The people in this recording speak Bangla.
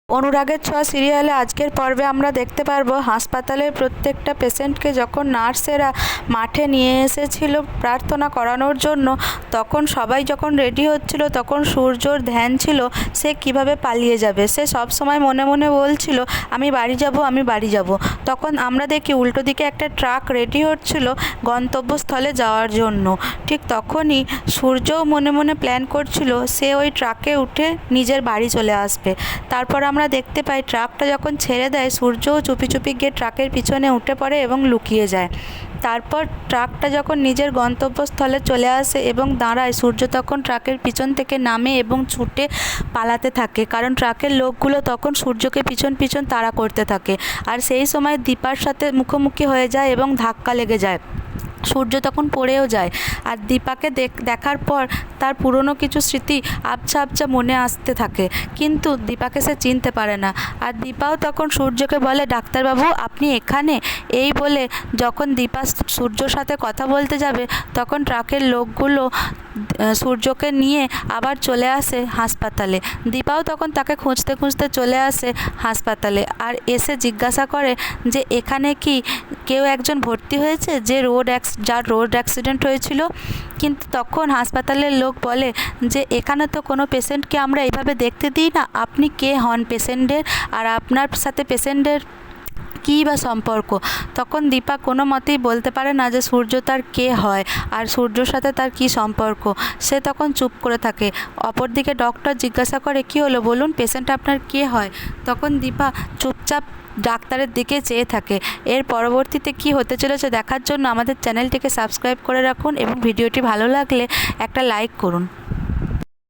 অনুরাগের ছোঁয়া সিরিয়ালে আজকের পর্বে আমরা দেখতে পারবো হাসপাতালের প্রত্যেকটা পেশেন্টকে যখন নার্সেরা মাঠে নিয়ে এসেছিল প্রার্থনা করানোর জন্য, তখন সবাই যখন রেডি হচ্ছিল তখন সূর্যর ধ্যান ছিল সে কিভাবে পালিয়ে যাবে। সে সব সময় মনে মনে বলছিল আমি বাড়ি যাব, আমি বাড়ি যাব। তখন আমরা দেখি উল্টো দিকে একটা ট্রাক রেডি হচ্ছিল গন্তব্যস্থলে যাওয়ার জন্য। ঠিক তখনই সূর্যও মনে মনে প্ল্যান করছিল সে ওই ট্রাকে উঠে নিজের বাড়ি চলে আসবে। তারপর আমরা দেখতে পাই ট্রাকটা যখন ছেড়ে দেয় সূর্যও চুপি চুপি গিয়ে ট্রাকের পিছনে উঠে পড়ে এবং লুকিয়ে যায়। তারপর ট্রাকটা যখন নিজের গন্তব্যস্থলে চলে আসে এবং দাঁড়ায়, সূর্য তখন ট্রাকের পিছন থেকে নামে এবং ছুটে পালাতে থাকে, কারণ ট্রাকের লোকগুলো তখন সূর্যকে পিছন পিছন তাড়া করতে থাকে। আর সেই সময় দীপার সাথে মুখোমুখি হয়ে যায় এবং ধাক্কা লেগে যায়। সূর্য তখন পড়েও যায়। আর দীপাকে দেখার পর তার পুরনো কিছু স্মৃতি আবছা আবছা মনে আসতে থাকে, কিন্তু দীপাকে সে চিনতে পারে না। আর দীপাও তখন সূর্যকে বলে ডাক্তারবাবু আপনি এখানে। এই বলে যখন দীপা সূর্যর সাথে কথা বলতে যাবে তখন ট্রাকের লোকগুলো সূর্যকে নিয়ে আবার চলে আসে হাসপাতালে। দীপাও তখন তাকে খুঁজতে খুঁজতে চলে আসে হাসপাতালে আর এসে জিজ্ঞাসা করে যে এখানে কি কেউ একজন ভর্তি হয়েছে যার রোড অ্যাক্সিডেন্ট হয়েছিল। কিন্তু তখন হাসপাতালের লোক বলে যে এখানে তো কোনো পেশেন্টকে আমরা এইভাবে দেখতে দিই না, আপনি কে হন পেশেন্টের, আর আপনার সাথে পেশেন্টের কী বা সম্পর্ক। তখন দীপা কোনো মতেই বলতে পারে না যে সূর্য তার কে হয় আর সূর্যর সাথে তার কী সম্পর্ক। সে তখন চুপ করে থাকে। অপরদিকে ডক্টর জিজ্ঞাসা করে কী হলো বলুন, পেশেন্ট আপনার কে হয়। তখন দীপা চুপচাপ ডাক্তারের দিকে চেয়ে থাকে। এর পরবর্তীতে কি হতে চলেছে দেখার জন্য আমাদের চ্যানেলটিকে সাবস্ক্রাইব করে রাখুন এবং ভিডিওটি ভালো লাগলে একটা লাইক করুন।